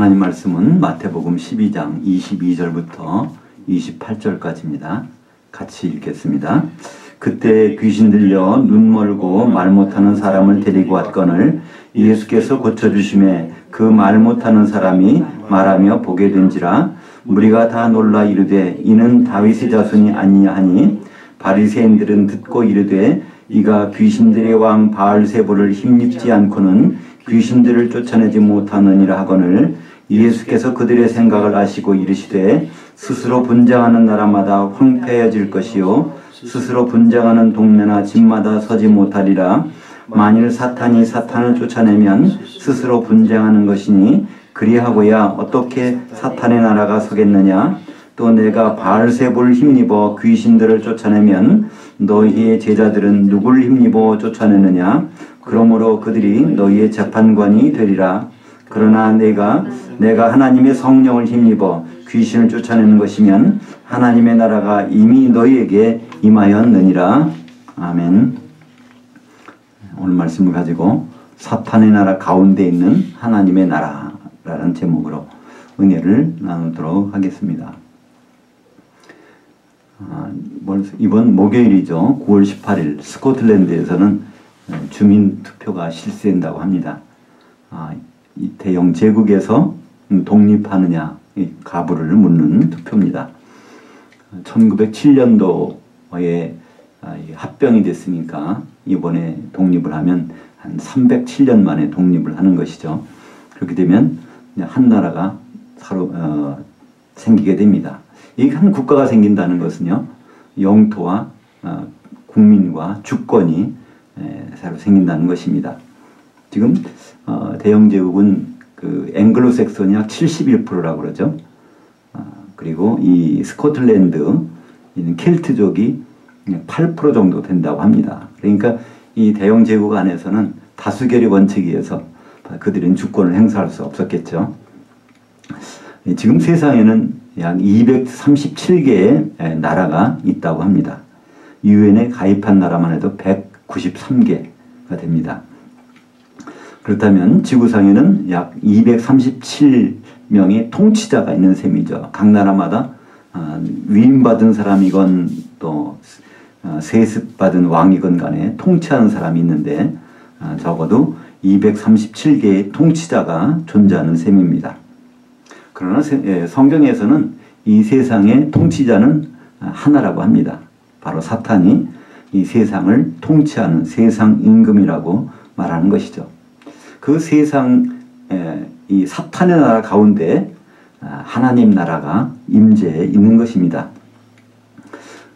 하나님 말씀은 마태복음 12장 22절부터 28절까지입니다. 같이 읽겠습니다. 그때 귀신 들려 눈 멀고 말 못하는 사람을 데리고 왔거늘 예수께서 고쳐주심에 그 말 못하는 사람이 말하며 보게 된지라. 무리가 다 놀라 이르되 이는 다윗의 자손이 아니냐 하니 바리새인들은 듣고 이르되 이가 귀신들의 왕 바알세불을 힘입지 않고는 귀신들을 쫓아내지 못하느니라 하거늘 예수께서 그들의 생각을 아시고 이르시되 스스로 분쟁하는 나라마다 황폐해질 것이요 스스로 분쟁하는 동네나 집마다 서지 못하리라. 만일 사탄이 사탄을 쫓아내면 스스로 분쟁하는 것이니 그리하고야 어떻게 사탄의 나라가 서겠느냐. 또 내가 바알세불을 힘입어 귀신들을 쫓아내면 너희의 제자들은 누굴 힘입어 쫓아내느냐. 그러므로 그들이 너희의 재판관이 되리라. 그러나 내가 하나님의 성령을 힘입어 귀신을 쫓아내는 것이면 하나님의 나라가 이미 너희에게 임하였느니라. 아멘. 오늘 말씀을 가지고 사탄의 나라 가운데 있는 하나님의 나라라는 제목으로 은혜를 나누도록 하겠습니다. 이번 목요일이죠. 9월 18일 스코틀랜드에서는 주민투표가 실시된다고 합니다. 이 대영 제국에서 독립하느냐 가부를 묻는 투표입니다. 1907년도에 합병이 됐으니까 이번에 독립을 하면 한 307년 만에 독립을 하는 것이죠. 그렇게 되면 한 나라가 생기게 됩니다. 이 한 국가가 생긴다는 것은요, 영토와 국민과 주권이 새로 생긴다는 것입니다. 지금 대영 제국은 그 앵글로색선이 약 71%라고 그러죠. 그리고 이 스코틀랜드 있는 켈트족이 8% 정도 된다고 합니다. 그러니까 이 대영 제국 안에서는 다수결의 원칙에 의해서 그들은 주권을 행사할 수 없었겠죠. 지금 세상에는 약 237개의 나라가 있다고 합니다. 유엔에 가입한 나라만 해도 193개가 됩니다. 그렇다면 지구상에는 약 237명의 통치자가 있는 셈이죠. 각 나라마다 위임받은 사람이건 또 세습받은 왕이건 간에 통치하는 사람이 있는데 적어도 237개의 통치자가 존재하는 셈입니다. 그러나 성경에서는 이 세상의 통치자는 하나라고 합니다. 바로 사탄이 이 세상을 통치하는 세상 임금이라고 말하는 것이죠. 그 세상 이 사탄의 나라 가운데 하나님 나라가 임재해 있는 것입니다.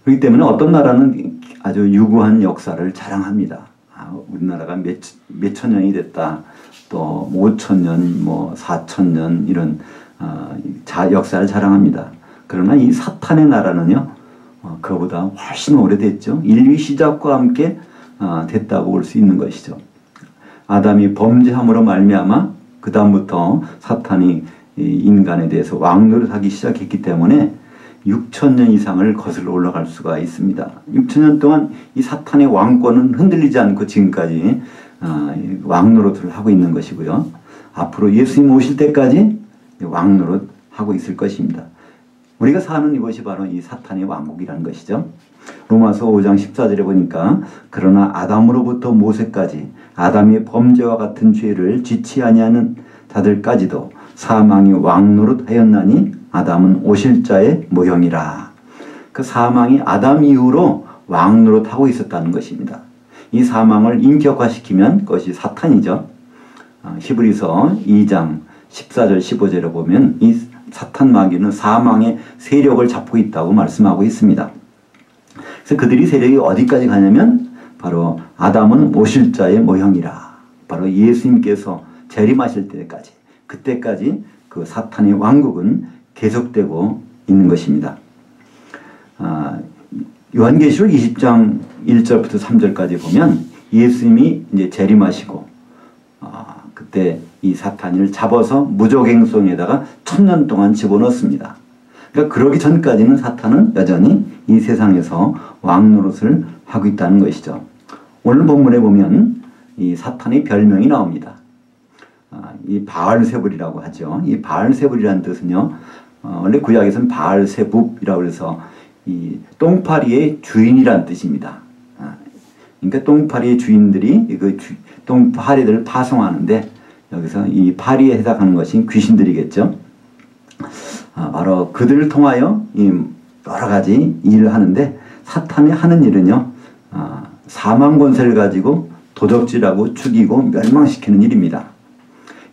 그렇기 때문에 어떤 나라는 아주 유구한 역사를 자랑합니다. 우리나라가 몇천 년이 됐다. 또 5,000년, 4,000년 이런 역사를 자랑합니다. 그러나 이 사탄의 나라는요, 그보다 훨씬 오래됐죠. 인류 시작과 함께 됐다고 볼 수 있는 것이죠. 아담이 범죄함으로 말미암아 그 다음부터 사탄이 인간에 대해서 왕노릇하기 시작했기 때문에 6,000년 이상을 거슬러 올라갈 수가 있습니다. 6,000년 동안 이 사탄의 왕권은 흔들리지 않고 지금까지 왕노릇을 하고 있는 것이고요. 앞으로 예수님 오실 때까지 왕노릇 하고 있을 것입니다. 우리가 사는 이곳이 바로 이 사탄의 왕국이라는 것이죠. 로마서 5장 14절에 보니까 그러나 아담으로부터 모세까지 아담이 범죄와 같은 죄를 지치 아니하는 자들까지도 사망이 왕노릇하였나니 아담은 오실 자의 모형이라. 그 사망이 아담 이후로 왕노릇하고 있었다는 것입니다. 이 사망을 인격화시키면 그것이 사탄이죠. 히브리서 2장 14절 15절에 보면 이 사탄 마귀는 사망의 세력을 잡고 있다고 말씀하고 있습니다. 그래서 그들이 세력이 어디까지 가냐면 바로 아담은 오실 자의 모형이라. 바로 예수님께서 재림하실 때까지, 그때까지 그 사탄의 왕국은 계속되고 있는 것입니다. 요한계시록 20장 1절부터 3절까지 보면 예수님이 이제 재림하시고 그때 이 사탄을 잡아서 무적행성에다가 1000년 동안 집어넣습니다. 그러니까 그러기 전까지는 사탄은 여전히 이 세상에서 왕노릇을 하고 있다는 것이죠. 오늘 본문에 보면 이 사탄의 별명이 나옵니다. 이 바알세불이라고 하죠. 이 바알세불이라는 뜻은요, 원래 구약에서는 바알세붑이라고 해서 이 똥파리의 주인이란 뜻입니다. 그러니까 똥파리의 주인들이 그 똥파리들을 파송하는데 여기서 이 파리에 해당하는 것이 귀신들이겠죠. 바로 그들을 통하여 이 여러 가지 일을 하는데 사탄이 하는 일은요, 사망 권세를 가지고 도적질하고 죽이고 멸망시키는 일입니다.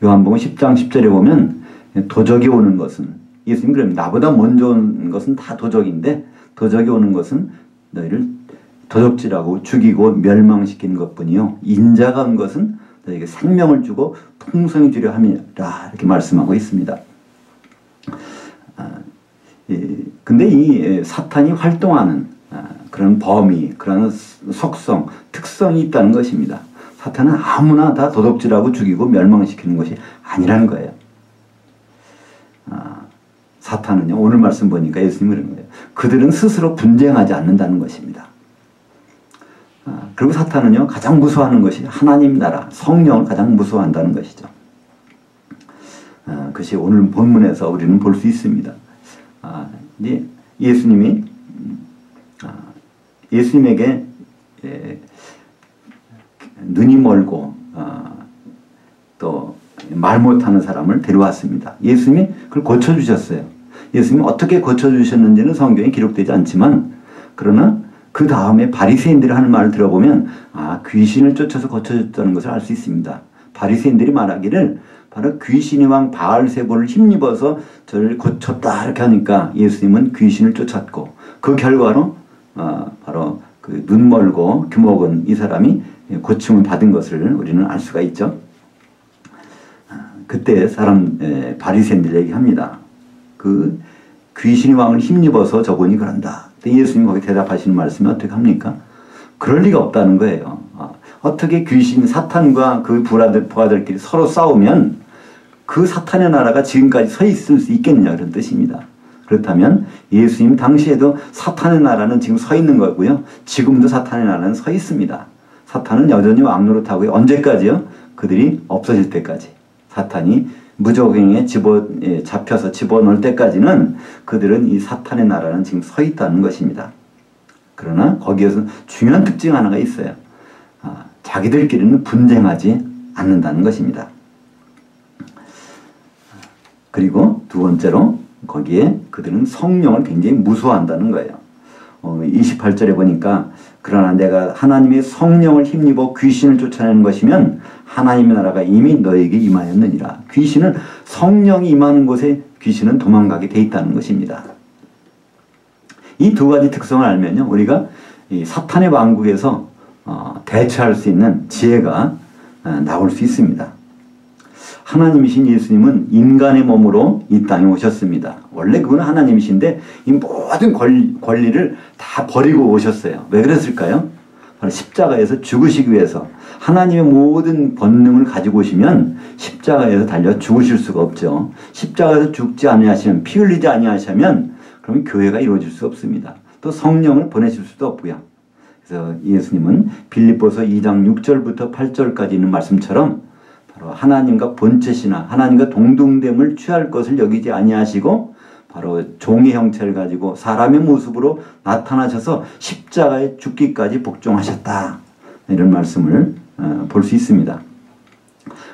요한복음 10장 10절에 보면 도적이 오는 것은, 예수님 그럽니다. 나보다 먼저 오는 것은 다 도적인데 도적이 오는 것은 너희를 도적질하고 죽이고 멸망시키는 것뿐이요, 인자가 온 것은 너희에게 생명을 주고 풍성히 주려 함이라, 이렇게 말씀하고 있습니다. 근데 이 사탄이 활동하는 그런 범위, 그런 속성, 특성이 있다는 것입니다. 사탄은 아무나 다 도둑질하고 죽이고 멸망시키는 것이 아니라는 거예요. 사탄은요, 오늘 말씀 보니까 예수님이 그런 거예요. 그들은 스스로 분쟁하지 않는다는 것입니다. 그리고 사탄은요, 가장 무서워하는 것이 하나님 나라, 성령을 가장 무서워한다는 것이죠. 그것이 오늘 본문에서 우리는 볼 수 있습니다. 이제 예수님에게 눈이 멀고 또 말 못하는 사람을 데려왔습니다. 예수님이 그걸 고쳐주셨어요. 예수님이 어떻게 고쳐주셨는지는 성경에 기록되지 않지만, 그러나 그 다음에 바리새인들이 하는 말을 들어보면 귀신을 쫓아서 고쳐줬다는 것을 알 수 있습니다. 바리새인들이 말하기를 바로 귀신의 왕 바알세불을 힘입어서 저를 고쳤다 이렇게 하니까 예수님은 귀신을 쫓았고, 그 결과로 바로 그 눈 멀고 귀 먹은 이 사람이 고침을 받은 것을 우리는 알 수가 있죠. 그때 바리새인들 얘기합니다. 그 귀신의 왕을 힘입어서 저분이 그런다. 예수님이 거기 대답하시는 말씀이 어떻게 합니까? 그럴 리가 없다는 거예요. 어떻게 귀신 사탄과 그 부하들끼리 서로 싸우면 그 사탄의 나라가 지금까지 서 있을 수 있겠느냐, 그런 뜻입니다. 그렇다면 예수님 당시에도 사탄의 나라는 지금 서 있는 거고요, 지금도 사탄의 나라는 서 있습니다. 사탄은 여전히 왕노릇하고요. 언제까지요? 그들이 없어질 때까지. 사탄이 무적행에 잡혀서 집어넣을 때까지는 그들은 이 사탄의 나라는 지금 서 있다는 것입니다. 그러나 거기에서 중요한 특징 하나가 있어요. 자기들끼리는 분쟁하지 않는다는 것입니다. 그리고 두 번째로 거기에 그들은 성령을 굉장히 무서워한다는 거예요. 28절에 보니까 그러나 내가 하나님의 성령을 힘입어 귀신을 쫓아내는 것이면 하나님의 나라가 이미 너에게 임하였느니라. 귀신은 성령이 임하는 곳에 귀신은 도망가게 돼 있다는 것입니다. 이 두 가지 특성을 알면요, 우리가 이 사탄의 왕국에서 대처할 수 있는 지혜가 나올 수 있습니다. 하나님이신 예수님은 인간의 몸으로 이 땅에 오셨습니다. 원래 그건 하나님이신데 이 모든 권리를 다 버리고 오셨어요. 왜 그랬을까요? 바로 십자가에서 죽으시기 위해서. 하나님의 모든 권능을 가지고 오시면 십자가에서 달려 죽으실 수가 없죠. 십자가에서 죽지 아니하시면, 피 흘리지 아니하시면 그러면 교회가 이루어질 수 없습니다. 또 성령을 보내실 수도 없고요. 그래서 예수님은 빌립보서 2장 6절부터 8절까지 있는 말씀처럼 바로 하나님과 본체시나 하나님과 동등됨을 취할 것을 여기지 아니하시고 바로 종의 형체를 가지고 사람의 모습으로 나타나셔서 십자가에 죽기까지 복종하셨다, 이런 말씀을 볼 수 있습니다.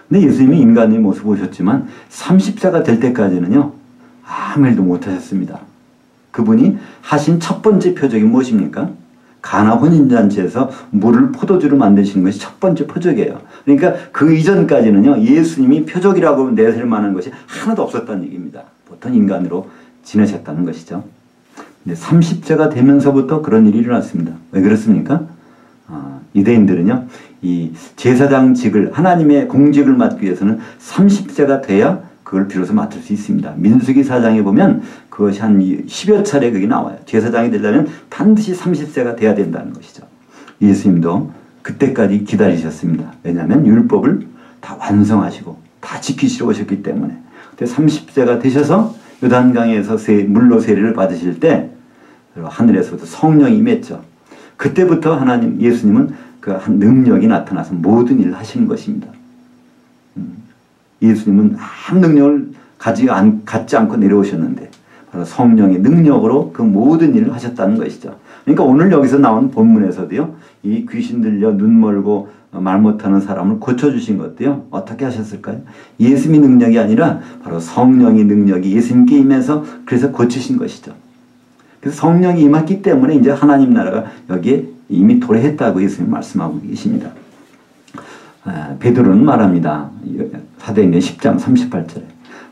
근데 예수님이 인간의 모습을 오셨지만 30세가 될 때까지는요, 아무 일도 못하셨습니다. 그분이 하신 첫 번째 표적이 무엇입니까? 가나 혼인잔치에서 물을 포도주로 만드시는 것이 첫 번째 표적이에요. 그러니까 그 이전까지는요, 예수님이 표적이라고 내세울 만한 것이 하나도 없었다는 얘기입니다. 보통 인간으로 지내셨다는 것이죠. 근데 30세가 되면서부터 그런 일이 일어났습니다. 왜 그렇습니까? 유대인들은요, 이 제사장직을, 하나님의 공직을 맡기 위해서는 30세가 돼야 그걸 비로소 맡을 수 있습니다. 민수기 4장에 보면 그것이 한 10여 차례 그게 나와요. 제사장이 되려면 반드시 30세가 돼야 된다는 것이죠. 예수님도 그때까지 기다리셨습니다. 왜냐하면 율법을 다 완성하시고 다 지키시러 오셨기 때문에. 그때 30세가 되셔서 요단강에서 물로 세례를 받으실 때 하늘에서부터 성령이 임했죠. 그때부터 예수님은 그 한 능력이 나타나서 모든 일을 하시는 것입니다. 예수님은 아무 능력을 갖지 않고 내려오셨는데 바로 성령의 능력으로 그 모든 일을 하셨다는 것이죠. 그러니까 오늘 여기서 나온 본문에서도요, 이 귀신 들려 눈 멀고 말 못하는 사람을 고쳐주신 것도요, 어떻게 하셨을까요? 예수님의 능력이 아니라 바로 성령의 능력이 예수님께 임해서 그래서 고치신 것이죠. 그래서 성령이 임했기 때문에 이제 하나님 나라가 여기에 이미 도래했다고 예수님이 말씀하고 계십니다. 베드로는 말합니다. 사도행전 10장 38절에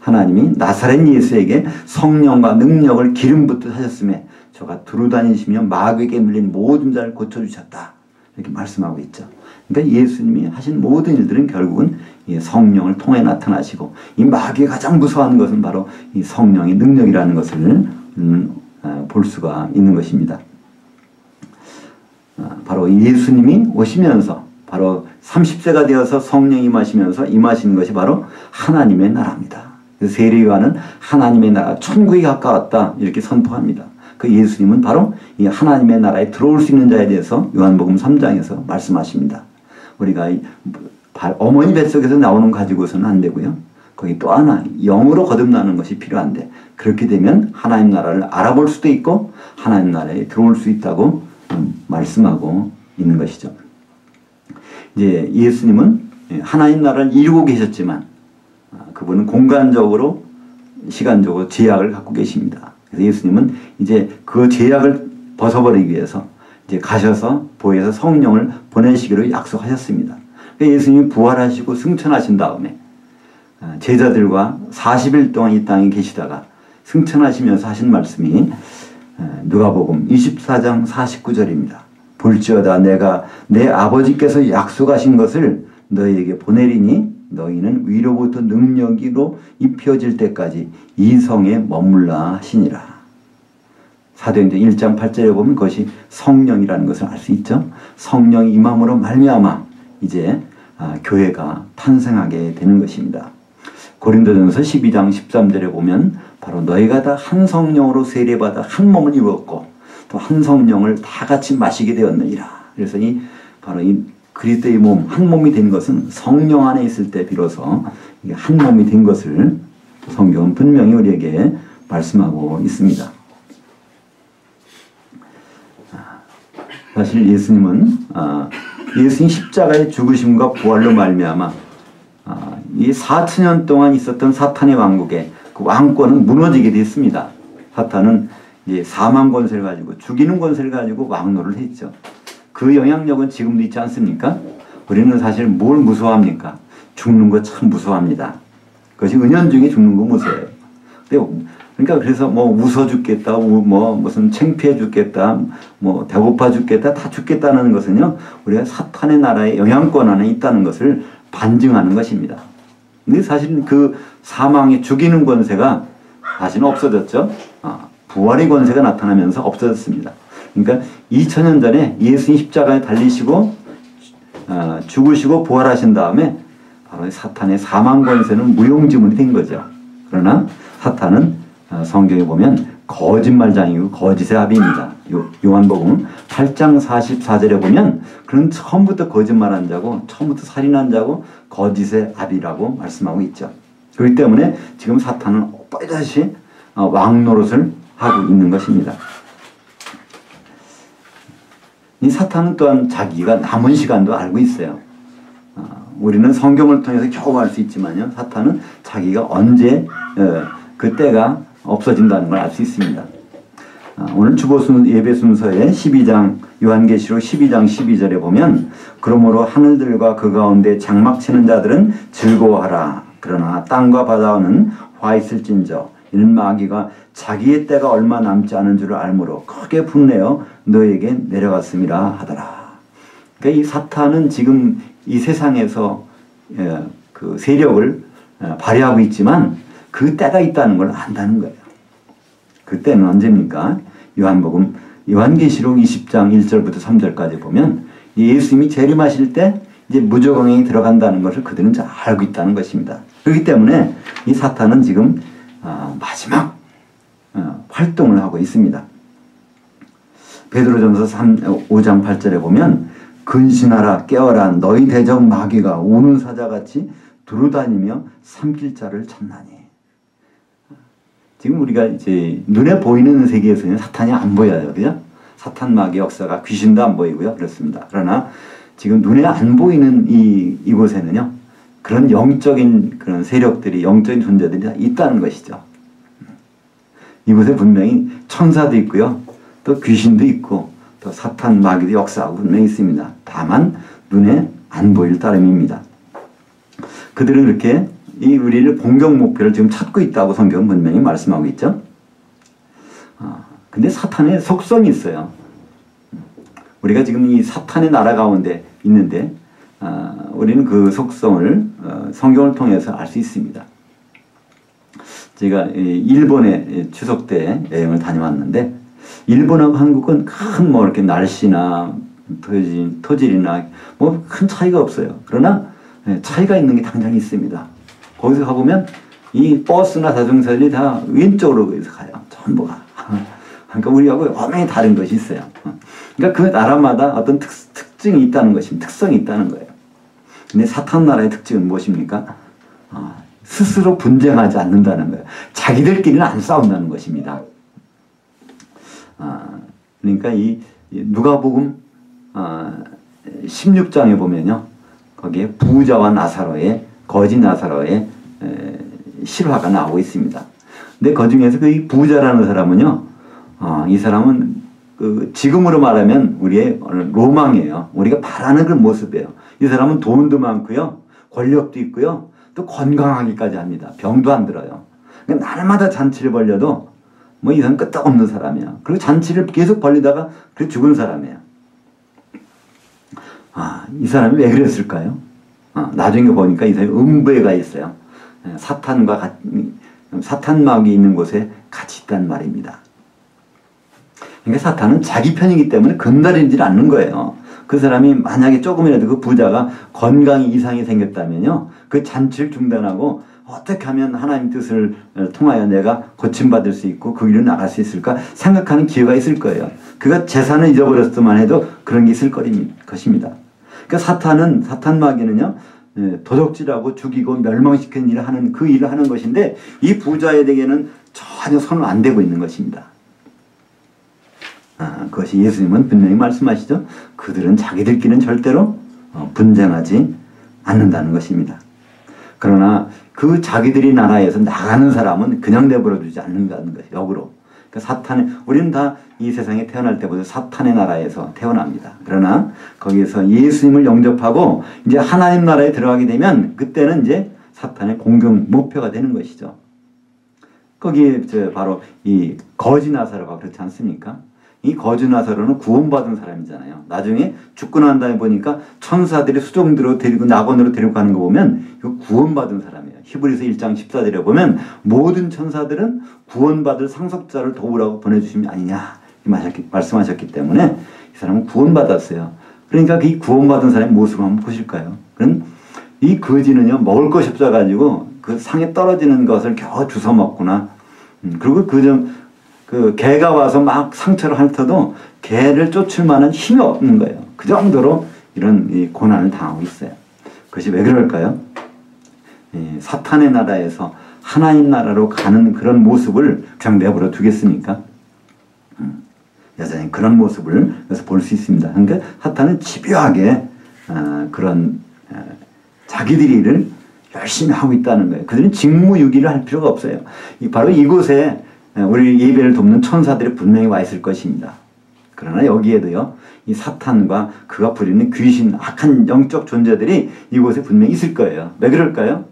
하나님이 나사렛 예수에게 성령과 능력을 기름 붓듯 하셨음에 저가 두루다니시며 마귀에게 물린 모든 자를 고쳐주셨다. 이렇게 말씀하고 있죠. 그러니까 예수님이 하신 모든 일들은 결국은 이 성령을 통해 나타나시고 이 마귀가 가장 무서워하는 것은 바로 이 성령의 능력이라는 것을 볼 수가 있는 것입니다. 바로 예수님이 오시면서 바로 30세가 되어서 성령이 임하시는 것이 바로 하나님의 나라입니다. 그래서 세례요한은 하나님의 나라, 천국이 가까웠다 이렇게 선포합니다. 그 예수님은 바로 이 하나님의 나라에 들어올 수 있는 자에 대해서 요한복음 3장에서 말씀하십니다. 우리가 어머니 뱃속에서 나오는 가지고서는 안 되고요. 거기 또 하나 영으로 거듭나는 것이 필요한데 그렇게 되면 하나님 나라를 알아볼 수도 있고 하나님 나라에 들어올 수 있다고 말씀하고 있는 것이죠. 이제 예수님은 하나님 나라를 이루고 계셨지만 그분은 공간적으로 시간적으로 제약을 갖고 계십니다. 그래서 예수님은 이제 그 제약을 벗어버리기 위해서 이제 가셔서 보혜사 성령을 보내시기로 약속하셨습니다. 예수님이 부활하시고 승천하신 다음에 제자들과 40일 동안 이 땅에 계시다가 승천하시면서 하신 말씀이 누가복음 24장 49절입니다. 볼지어다 내가 내 아버지께서 약속하신 것을 너희에게 보내리니 너희는 위로부터 능력으로 입혀질 때까지 이 성에 머물라 하시니라. 사도행전 1장 8절에 보면 그것이 성령이라는 것을 알 수 있죠. 성령이 임함으로 말미암아 이제 교회가 탄생하게 되는 것입니다. 고린도전서 12장 13절에 보면 바로 너희가 다 한 성령으로 세례받아 한 몸을 이루었고 또 한 성령을 다 같이 마시게 되었느니라. 그래서 바로 이 그리스도의 몸, 한 몸이 된 것은 성령 안에 있을 때 비로소 한 몸이 된 것을 성경은 분명히 우리에게 말씀하고 있습니다. 사실 예수님은 예수님 십자가의 죽으심과 부활로 말미암아 이 4천년 동안 있었던 사탄의 왕국의 그 왕권은 무너지게 됐습니다. 사탄은 이제 사망 권세를 가지고 죽이는 권세를 가지고 왕노를 했죠. 그 영향력은 지금도 있지 않습니까? 우리는 사실 뭘 무서워합니까? 죽는 거 참 무서워합니다. 그것이 은연중에 죽는 거 무서워요. 그러니까 그래서 뭐 웃어 죽겠다, 뭐 무슨 창피해 죽겠다, 뭐 배고파 죽겠다, 다 죽겠다는 것은요, 우리가 사탄의 나라의 영향권 안에 있다는 것을 반증하는 것입니다. 근데 사실은 그 사망이 죽이는 권세가 사실은 없어졌죠. 부활의 권세가 나타나면서 없어졌습니다. 그러니까 2000년 전에 예수님 십자가에 달리시고 죽으시고 부활하신 다음에 바로 사탄의 사망 권세는 무용지물이 된 거죠. 그러나 사탄은 성경에 보면 거짓말장이고 거짓의 아비입니다. 요한복음 8장 44절에 보면 그는 처음부터 거짓말한 자고 처음부터 살인한 자고 거짓의 아비라고 말씀하고 있죠. 그렇기 때문에 지금 사탄은 또다시 왕노릇을 하고 있는 것입니다. 이 사탄은 또한 자기가 남은 시간도 알고 있어요. 우리는 성경을 통해서 겨우 알 수 있지만요. 사탄은 자기가 언제 그때가 없어진다는 걸 알 수 있습니다. 오늘 주보 예배 순서의 12장 요한계시록 12장 12절에 보면 그러므로 하늘들과 그 가운데 장막 치는 자들은 즐거워하라. 그러나 땅과 바다는 화 있을진저 이는 마귀가 자기의 때가 얼마 남지 않은 줄을 알므로 크게 분내어 너에게 내려갔음이라 하더라. 그러니까 이 사탄은 지금 이 세상에서 그 세력을 발휘하고 있지만 그 때가 있다는 걸 안다는 거예요. 그 때는 언제입니까? 요한계시록 20장 1절부터 3절까지 보면 예수님이 재림하실 때 이제 무저강에 들어간다는 것을 그들은 잘 알고 있다는 것입니다. 그렇기 때문에 이 사탄은 지금 마지막 활동을 하고 있습니다. 베드로전서 5장 8절에 보면 근신하라 깨어라 너희 대적 마귀가 우는 사자같이 두루다니며 삼킬자를 찾나니. 지금 우리가 이제 눈에 보이는 세계에서는 사탄이 안 보여요. 그죠? 사탄마귀의 역사가 귀신도 안 보이고요. 그렇습니다. 그러나 지금 눈에 안 보이는 이곳에는요. 그런 영적인 그런 세력들이, 영적인 존재들이 있다는 것이죠. 이곳에 분명히 천사도 있고요. 또 귀신도 있고 또 사탄 마귀도 역사하고 분명히 있습니다. 다만 눈에 안 보일 따름입니다. 그들은 이렇게 이 우리를 공격 목표를 지금 찾고 있다고 성경은 분명히 말씀하고 있죠. 근데 사탄의 속성이 있어요. 우리가 지금 이 사탄의 나라 가운데 있는데 우리는 그 속성을 성경을 통해서 알 수 있습니다. 제가 일본에 추석 때 여행을 다녀왔는데 일본하고 한국은 큰 뭐 이렇게 날씨나 토질이나 뭐 큰 차이가 없어요. 그러나 차이가 있는 게 당장히 있습니다. 거기서 가보면 이 버스나 자동차들이 다 왼쪽으로 가요. 전부가. 그러니까 우리하고 완전히 다른 것이 있어요. 그러니까 그 나라마다 어떤 특징이 있다는 것입니다. 특성이 있다는 거예요. 근데 사탄 나라의 특징은 무엇입니까? 스스로 분쟁하지 않는다는 거예요. 자기들끼리는 안 싸운다는 것입니다. 그러니까 이 누가복음 16장에 보면요. 거기에 부자와 나사로의 거지 나사로의 실화가 나오고 있습니다. 근데 그 중에서 그 부자라는 사람은요. 이 사람은 지금으로 말하면 우리의 로망이에요. 우리가 바라는 그 모습이에요. 이 사람은 돈도 많고요. 권력도 있고요. 또 건강하기까지 합니다. 병도 안 들어요. 그러니까 날마다 잔치를 벌려도 뭐 이 사람 끄떡없는 사람이야. 그리고 잔치를 계속 벌리다가 그래 죽은 사람이에요. 이 사람이 왜 그랬을까요? 나중에 보니까 이 사람이 음부에 가 있어요. 사탄마귀 있는 곳에 같이 있단 말입니다. 그러니까 사탄은 자기 편이기 때문에 건드리지 않는 거예요. 그 사람이 만약에 조금이라도 그 부자가 건강에 이상이 생겼다면요. 그 잔치를 중단하고 어떻게 하면 하나님 뜻을 통하여 내가 고침받을 수 있고 그 길로 나갈 수 있을까 생각하는 기회가 있을 거예요. 그가 재산을 잊어버렸으만 해도 그런 게 있을 것입니다. 그러니까 사탄마귀는요. 도적질하고 죽이고 멸망시키는 일을 하는 그 일을 하는 것인데 이 부자에게는 전혀 손을 안 대고 있는 것입니다. 그것이 예수님은 분명히 말씀하시죠. 그들은 자기들끼리는 절대로 분쟁하지 않는다는 것입니다. 그러나 그 자기들이 나라에서 나가는 사람은 그냥 내버려 두지 않는다는 것이 역으로. 그러니까 우리는 다 이 세상에 태어날 때부터 사탄의 나라에서 태어납니다. 그러나 거기에서 예수님을 영접하고 이제 하나님 나라에 들어가게 되면 그때는 이제 사탄의 공격 목표가 되는 것이죠. 거기에 바로 이 거지 나사로가 그렇지 않습니까? 이 거지 나사로는 구원받은 사람이잖아요. 나중에 죽고 난 다음에 보니까 천사들이 수종들로 데리고 낙원으로 데리고 가는 거 보면 이거 구원받은 사람이에요. 히브리서 1장 14절에 보면 모든 천사들은 구원받을 상속자를 도우라고 보내주심이 아니냐 말씀하셨기 때문에 이 사람은 구원받았어요. 그러니까 이 구원받은 사람의 모습을 한번 보실까요? 그럼 이 거지는요 먹을 것이 없어가지고 그 상에 떨어지는 것을 겨우 주워 먹구나. 그리고 그 개가 와서 막 상처를 핥아도 개를 쫓을 만한 힘이 없는 거예요. 그 정도로 이런 이 고난을 당하고 있어요. 그것이 왜 그럴까요? 사탄의 나라에서 하나님 나라로 가는 그런 모습을 그냥 내버려 두겠습니까? 여전히 그런 모습을 그래서 볼 수 있습니다. 그러니까 사탄은 집요하게 그런 자기들이 일을 열심히 하고 있다는 거예요. 그들은 직무유기를 할 필요가 없어요. 바로 이곳에 우리 예배를 돕는 천사들이 분명히 와 있을 것입니다. 그러나 여기에도요, 이 사탄과 그가 부리는 귀신, 악한 영적 존재들이 이곳에 분명히 있을 거예요. 왜 그럴까요?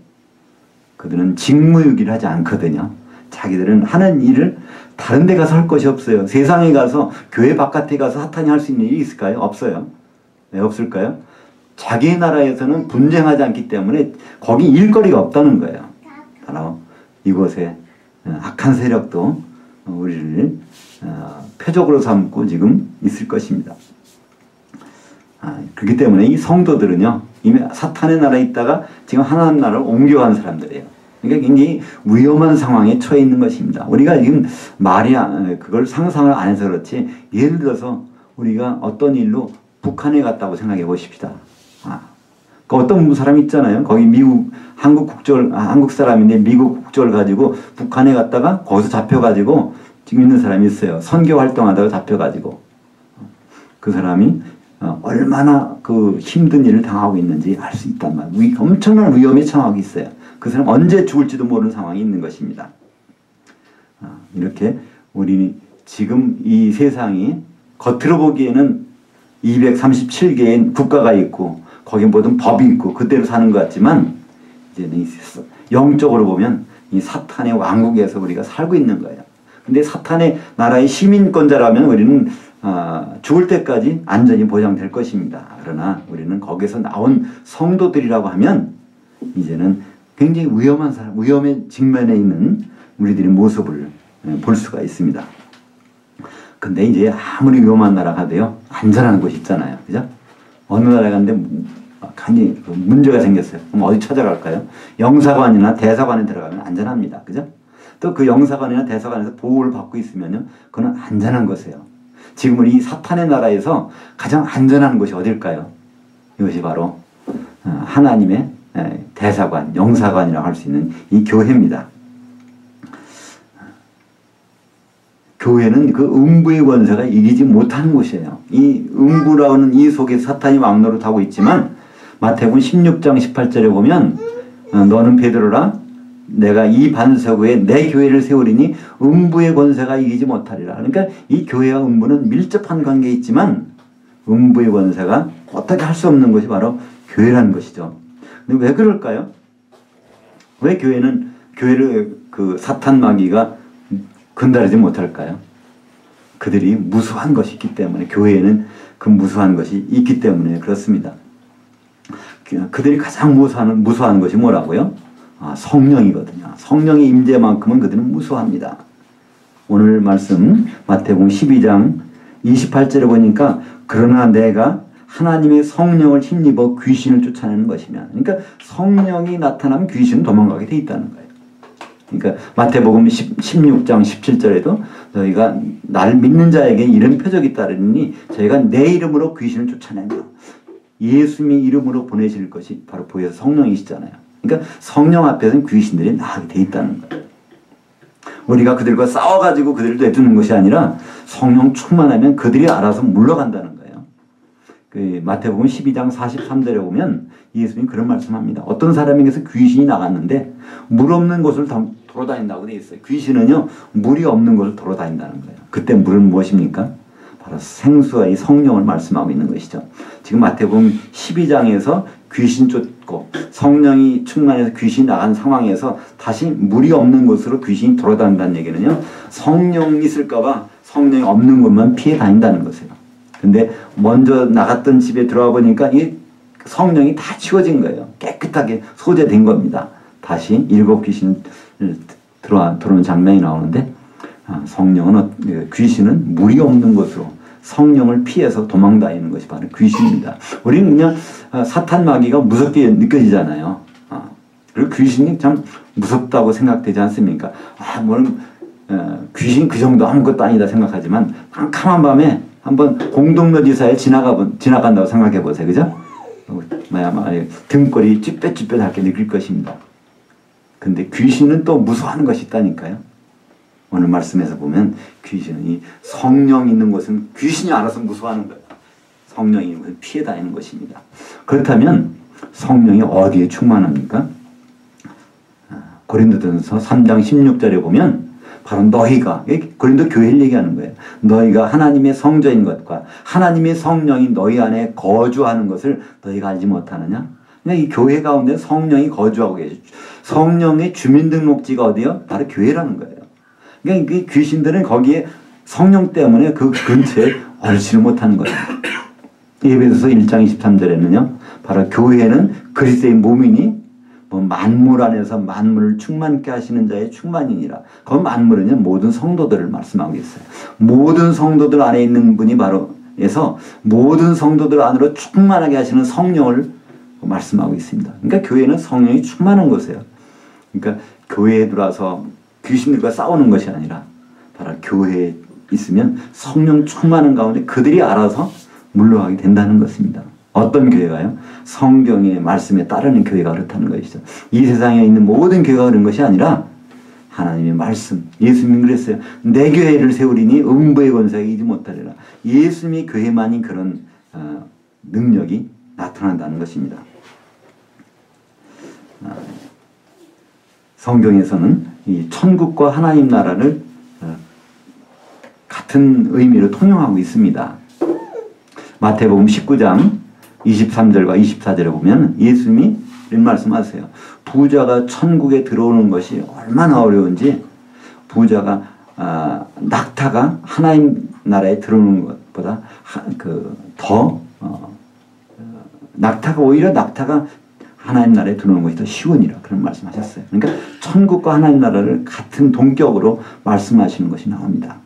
그들은 직무유기를 하지 않거든요. 자기들은 하는 일을 다른 데 가서 할 것이 없어요. 세상에 가서, 교회 바깥에 가서 사탄이 할 수 있는 일이 있을까요? 없어요. 왜 없을까요? 자기 나라에서는 분쟁하지 않기 때문에 거기 일거리가 없다는 거예요. 바로 이곳에 악한 세력도 우리를 표적으로 삼고 지금 있을 것입니다. 그렇기 때문에 이 성도들은요, 이미 사탄의 나라에 있다가 지금 하나님 나라로 옮겨간 사람들이에요. 그러니까 굉장히 위험한 상황에 처해 있는 것입니다. 우리가 지금 그걸 상상을 안 해서 그렇지, 예를 들어서 우리가 어떤 일로 북한에 갔다고 생각해 보십시다. 그 어떤 사람이 있잖아요. 거기 한국 사람인데 미국 국적을 가지고 북한에 갔다가 거기서 잡혀가지고 지금 있는 사람이 있어요. 선교 활동하다가 잡혀가지고 그 사람이 얼마나 그 힘든 일을 당하고 있는지 알 수 있단 말이에요. 엄청난 위험에 처하고 있어요. 그 사람 언제 죽을지도 모르는 상황이 있는 것입니다. 이렇게 우리 지금 이 세상이 겉으로 보기에는 237개의 국가가 있고 거기 모든 법이 있고 그대로 사는 것 같지만 이제는 영적으로 보면 이 사탄의 왕국에서 우리가 살고 있는 거예요. 근데 사탄의 나라의 시민권자라면 우리는 죽을 때까지 안전이 보장될 것입니다. 그러나 우리는 거기서 나온 성도들이라고 하면 이제는 굉장히 위험의 직면에 있는 우리들의 모습을 볼 수가 있습니다. 근데 이제 아무리 위험한 나라가 돼요. 안전한 곳이 있잖아요. 그죠? 어느 나라에 갔는데 간이 문제가 생겼어요. 그럼 어디 찾아갈까요? 영사관이나 대사관에 들어가면 안전합니다. 그죠? 또 그 영사관이나 대사관에서 보호를 받고 있으면요. 그건 안전한 것이에요. 지금 우리 이 사탄의 나라에서 가장 안전한 곳이 어딜까요? 이것이 바로 하나님의 대사관, 영사관이라고 할 수 있는 이 교회입니다. 교회는 그 음부의 권세가 이기지 못하는 곳이에요. 이 음부라는 이 속에 사탄이 왕노릇하고 있지만 마태복음 16장 18절에 보면 너는 베드로라 내가 이 반석 위에 내 교회를 세우리니 음부의 권세가 이기지 못하리라. 그러니까 이 교회와 음부는 밀접한 관계에 있지만 음부의 권세가 어떻게 할 수 없는 것이 바로 교회라는 것이죠. 근데 왜 그럴까요? 왜 교회를 그 사탄 마귀가 건드리지 못할까요? 그들이 무수한 것이 있기 때문에 교회에는 그 무수한 것이 있기 때문에 그렇습니다. 그들이 가장 무수한 것이 뭐라고요? 성령이거든요. 성령의 임재만큼은 그들은 무수합니다. 오늘 말씀 마태복음 12장 28절에 보니까 그러나 내가 하나님의 성령을 힘입어 귀신을 쫓아내는 것이면 그러니까 성령이 나타나면 귀신은 도망가게 돼 있다는 거예요. 그러니까 마태복음 16장 17절에도 너희가 나를 믿는 자에게 이런 표적이 따르니 저희가 내 이름으로 귀신을 쫓아내며 예수님의 이름으로 보내실 것이 바로 보혜사 성령이시잖아요. 그러니까 성령 앞에서는 귀신들이 나가게 돼 있다는 거예요. 우리가 그들과 싸워가지고 그들을 내두는 것이 아니라 성령 충만하면 그들이 알아서 물러간다는 거예요. 그 마태복음 12장 43절에 보면 예수님이 그런 말씀합니다. 어떤 사람에게서 귀신이 나갔는데 물 없는 곳을 돌아다닌다고 되어 있어요. 귀신은요 물이 없는 곳을 돌아다닌다는 거예요. 그때 물은 무엇입니까? 바로 생수와 이 성령을 말씀하고 있는 것이죠. 지금 마태복음 12장에서 귀신 쫓고 성령이 충만해서 귀신이 나간 상황에서 다시 물이 없는 곳으로 귀신이 돌아다닌다는 얘기는요. 성령이 있을까봐 성령이 없는 곳만 피해 다닌다는 것이에요. 근데 먼저 나갔던 집에 들어와 보니까 이 성령이 다 치워진 거예요. 깨끗하게 소재된 겁니다. 다시 7 귀신이 들어오는 장면이 나오는데 귀신은 물이 없는 곳으로 성령을 피해서 도망다니는 것이 바로 귀신입니다. 우리는 그냥 사탄 마귀가 무섭게 느껴지잖아요. 그리고 귀신이 참 무섭다고 생각되지 않습니까? 귀신 그 정도 아무것도 아니다 생각하지만 캄캄한 밤에 한번 공동묘지사에 지나간다고 생각해 보세요. 그죠? 등골이 쭈뼛쭈뼛하게 느낄 것입니다. 근데 귀신은 또 무서워하는 것이 있다니까요. 오늘 말씀에서 보면 귀신은 이 성령 있는 곳은 귀신이 알아서 무서워하는 거예요. 성령이 있는 곳은 피해 다니는 것입니다. 그렇다면 성령이 어디에 충만합니까? 고린도전서 3장 16절에 보면 바로 너희가 고린도 교회를 얘기하는 거예요. 너희가 하나님의 성전인 것과 하나님의 성령이 너희 안에 거주하는 것을 너희가 알지 못하느냐? 이 교회 가운데 성령이 거주하고 계시죠. 성령의 주민등록지가 어디요? 바로 교회라는 거예요. 그러니까 그 귀신들은 거기에 성령 때문에 그 근처에 얼지를 못하는 거예요. 에베소서 1장 23절에는요. 바로 교회는 그리스도의 몸이니 만물 안에서 만물을 충만케 하시는 자의 충만이니라. 그 만물은요 모든 성도들을 말씀하고 있어요. 모든 성도들 안에 있는 분이 바로 해서 모든 성도들 안으로 충만하게 하시는 성령을 말씀하고 있습니다. 그러니까 교회는 성령이 충만한 곳이에요. 그러니까 교회에 들어와서 귀신들과 싸우는 것이 아니라 바로 교회에 있으면 성령 충만한 가운데 그들이 알아서 물러가게 된다는 것입니다. 어떤 교회가요? 성경의 말씀에 따르는 교회가 그렇다는 것이죠. 이 세상에 있는 모든 교회가 그런 것이 아니라 하나님의 말씀, 예수님이 그랬어요. 내 교회를 세우리니 음부의 권세가 이기지 못하리라. 예수님이 교회만이 그런 능력이 나타난다는 것입니다. 성경에서는 이 천국과 하나님 나라를 같은 의미로 통용하고 있습니다. 마태복음 19장 23절과 24절에 보면 예수님이 이런 말씀하세요. 부자가 천국에 들어오는 것이 얼마나 어려운지, 부자가 낙타가 하나님 나라에 들어오는 것보다 오히려 낙타가 하나님 나라에 들어오는 것이 더 쉬우니라, 그런 말씀하셨어요. 그러니까 천국과 하나님 나라를 같은 동격으로 말씀하시는 것이 나옵니다.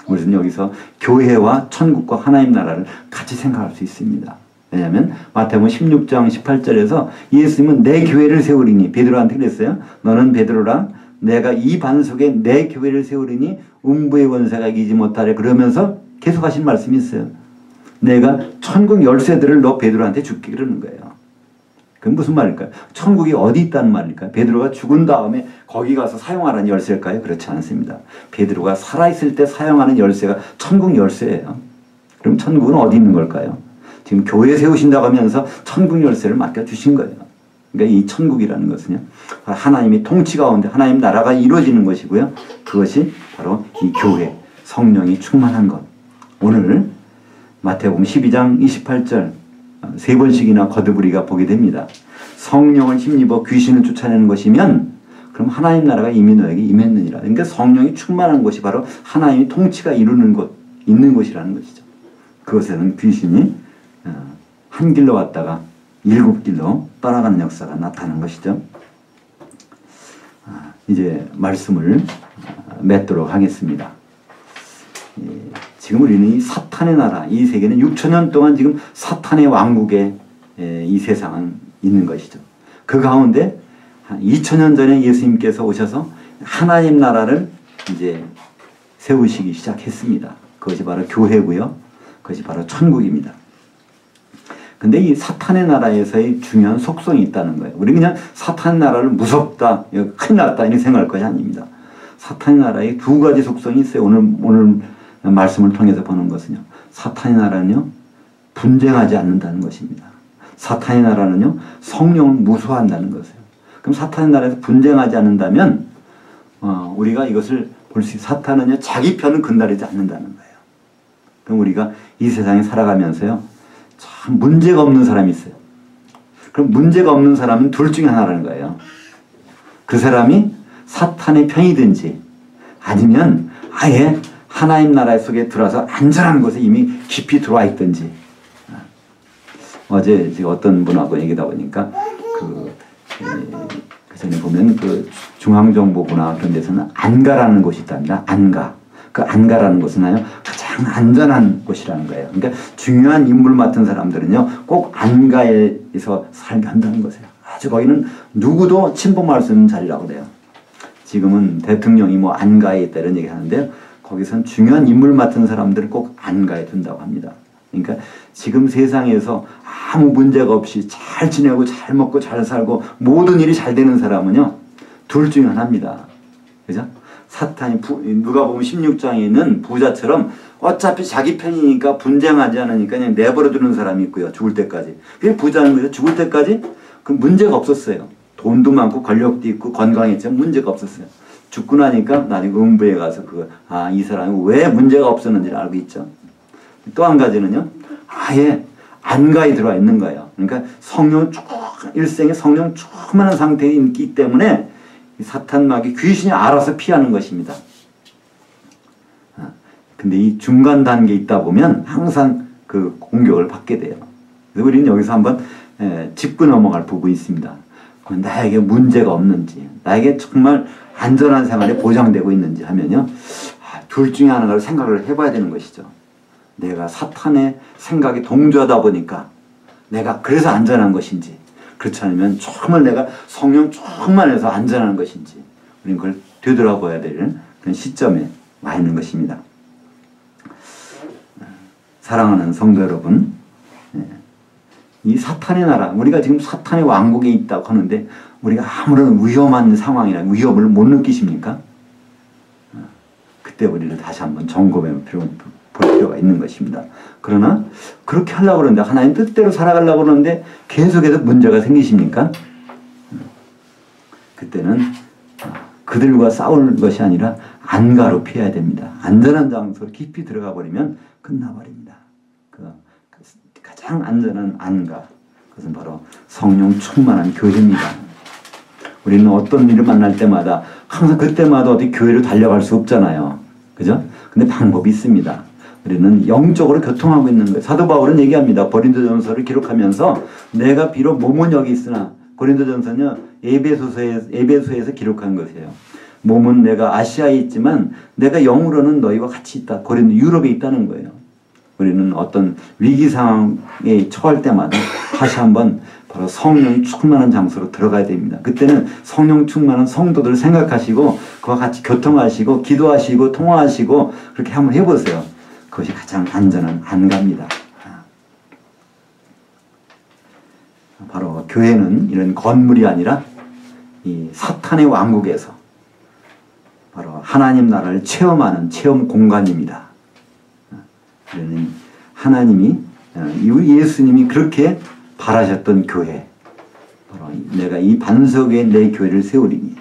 우리는 여기서 교회와 천국과 하나님 나라를 같이 생각할 수 있습니다. 왜냐하면 마태복음 16장 18절에서 예수님은 내 교회를 세우리니, 베드로한테 그랬어요. 너는 베드로라, 내가 이 반석에 내 교회를 세우리니 음부의 권세가 이기지 못하래. 그러면서 계속하신 말씀이 있어요. 내가 천국 열쇠들을 너 베드로한테 줄게, 그러는 거예요. 그건 무슨 말일까요? 천국이 어디 있다는 말일까요? 베드로가 죽은 다음에 거기 가서 사용하라는 열쇠일까요? 그렇지 않습니다. 베드로가 살아있을 때 사용하는 열쇠가 천국 열쇠예요. 그럼 천국은 어디 있는 걸까요? 지금 교회 세우신다고 하면서 천국 열쇠를 맡겨주신 거예요. 그러니까 이 천국이라는 것은요, 하나님의 통치 가운데 하나님 나라가 이루어지는 것이고요. 그것이 바로 이 교회, 성령이 충만한 것. 오늘 마태복음 12장 28절 세 번씩이나 거듭 우리가 보게 됩니다. 성령을 힘입어 귀신을 쫓아내는 것이면 그럼 하나님 나라가 이미 너에게 임했느니라. 그러니까 성령이 충만한 것이 바로 하나님의 통치가 이루는 곳, 있는 곳이라는 것이죠. 그것에는 귀신이 한 길로 왔다가 7길로 떠나가는 역사가 나타나는 것이죠. 이제 말씀을 맺도록 하겠습니다. 지금 우리는 이 사탄의 나라, 이 세계는 6천년 동안 지금 사탄의 왕국에 이 세상은 있는 것이죠. 그 가운데 한 2000년 전에 예수님께서 오셔서 하나님 나라를 이제 세우시기 시작했습니다. 그것이 바로 교회고요. 그것이 바로 천국입니다. 근데 이 사탄의 나라에서의 중요한 속성이 있다는 거예요. 우리 그냥 사탄의 나라를 무섭다, 큰일 났다 이렇게 생각할 것이 아닙니다. 사탄의 나라에 두 가지 속성이 있어요. 오늘 말씀을 통해서 보는 것은요. 사탄의 나라는요, 분쟁하지 않는다는 것입니다. 사탄의 나라는요, 성령을 무수한다는 것이에요. 그럼 사탄의 나라에서 분쟁하지 않는다면, 우리가 이것을 볼 수 있어요. 사탄은요, 자기 편을 건드리지 않는다는 거예요. 그럼 우리가 이 세상에 살아가면서요, 참 문제가 없는 사람이 있어요. 그럼 문제가 없는 사람은 둘 중에 하나라는 거예요. 그 사람이 사탄의 편이든지 아니면 아예 하나님 나라 속에 들어와서 안전한 곳에 이미 깊이 들어와 있든지. 어제 제가 어떤 분하고 얘기하다 보니까 그 전에 보면 그 중앙정보부나 그런 데서는 안가라는 곳이 있답니다. 안가. 그 안가라는 곳은 가장 안전한 곳이라는 거예요. 그러니까 중요한 인물 맡은 사람들은요, 꼭 안가에서 살게 한다는 것이에요. 아주 거기는 누구도 침범할 수 있는 자리라고 그래요. 지금은 대통령이 뭐 안가에 있다 이런 얘기 하는데요. 거기선 중요한 인물 맡은 사람들을 꼭 안가에 둔다고 합니다. 그러니까 지금 세상에서 아무 문제가 없이 잘 지내고 잘 먹고 잘 살고 모든 일이 잘 되는 사람은요, 둘 중에 하나입니다. 그죠? 사탄이 누가복음 16장에 있는 부자처럼 어차피 자기 편이니까 분쟁하지 않으니까 그냥 내버려 두는 사람이 있고요. 죽을 때까지. 그게 부자는 거죠. 죽을 때까지 그 문제가 없었어요. 돈도 많고 권력도 있고 건강했지만 문제가 없었어요. 죽고 나니까 나중에 음부에 가서 이 사람이 왜 문제가 없었는지를 알고 있죠. 또 한 가지는요, 아예 안가에 들어와 있는 거예요. 그러니까 일생에 성령 충만한 상태에 있기 때문에 사탄 마귀 귀신이 알아서 피하는 것입니다. 근데 이 중간 단계에 있다 보면 항상 그 공격을 받게 돼요. 그래서 우리는 여기서 한번 짚고 넘어갈 부분이 있습니다. 나에게 문제가 없는지, 나에게 정말 안전한 생활이 보장되고 있는지 하면요, 둘 중에 하나를 생각을 해봐야 되는 것이죠. 내가 사탄의 생각에 동조하다 보니까 내가 그래서 안전한 것인지, 그렇지 않으면 정말 내가 성령 충만해서 안전한 것인지, 우리는 그걸 되돌아봐야 될 그런 시점에 와 있는 것입니다. 사랑하는 성도 여러분, 이 사탄의 나라, 우리가 지금 사탄의 왕국에 있다고 하는데 우리가 아무런 위험한 상황이나 위협을 못 느끼십니까? 그때 우리를 다시 한번 점검해 볼 필요가 있는 것입니다. 그러나 그렇게 하려고 그러는데, 하나님 뜻대로 살아가려고 그러는데 계속해서 문제가 생기십니까? 그때는 그들과 싸울 것이 아니라 안가로 피해야 됩니다. 안전한 장소로 깊이 들어가 버리면 끝나버립니다. 가장 안전한 안가, 그것은 바로 성령 충만한 교회입니다. 우리는 어떤 일을 만날 때마다 항상 그때마다 어디 교회로 달려갈 수 없잖아요. 그죠? 근데 방법이 있습니다. 우리는 영적으로 교통하고 있는 거예요. 사도 바울은 얘기합니다. 고린도전서를 기록하면서 내가 비록 몸은 여기 있으나, 고린도전서는 에베소에서 기록한 것이에요. 몸은 내가 아시아에 있지만 내가 영으로는 너희와 같이 있다. 유럽에 있다는 거예요. 우리는 어떤 위기 상황에 처할 때마다 다시 한번 바로 성령 충만한 장소로 들어가야 됩니다. 그때는 성령 충만한 성도들을 생각하시고 그와 같이 교통하시고 기도하시고 통화하시고 그렇게 한번 해보세요. 그것이 가장 안전한 안가입니다. 바로 교회는 이런 건물이 아니라 이 사탄의 왕국에서 바로 하나님 나라를 체험하는 체험 공간입니다. 하나님이, 예수님이 그렇게 바라셨던 교회, 바로 내가 이 반석 위에 내 교회를 세우리니,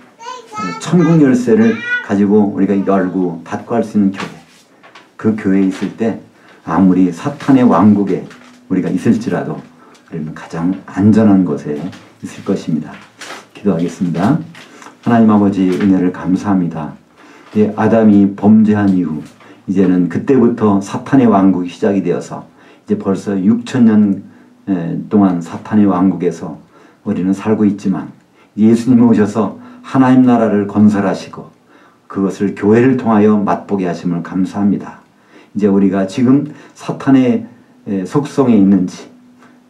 천국 열쇠를 가지고 우리가 열고 닫고 할 수 있는 교회, 그 교회에 있을 때 아무리 사탄의 왕국에 우리가 있을지라도 우리는 가장 안전한 곳에 있을 것입니다. 기도하겠습니다. 하나님 아버지, 은혜를 감사합니다. 아담이 범죄한 이후 이제는 그때부터 사탄의 왕국이 시작이 되어서 이제 벌써 6,000년 동안 사탄의 왕국에서 우리는 살고 있지만, 예수님이 오셔서 하나님 나라를 건설하시고 그것을 교회를 통하여 맛보게 하심을 감사합니다. 이제 우리가 지금 사탄의 속성에 있는지,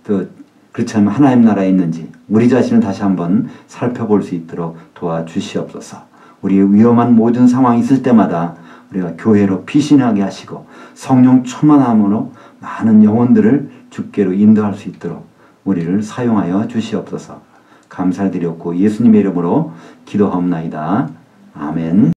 또 그렇지 않으면 하나님 나라에 있는지 우리 자신을 다시 한번 살펴볼 수 있도록 도와주시옵소서. 우리의 위험한 모든 상황이 있을 때마다 우리가 교회로 피신하게 하시고 성령 충만함으로 많은 영혼들을 주께로 인도할 수 있도록 우리를 사용하여 주시옵소서. 감사드렸고 예수님의 이름으로 기도하옵나이다. 아멘.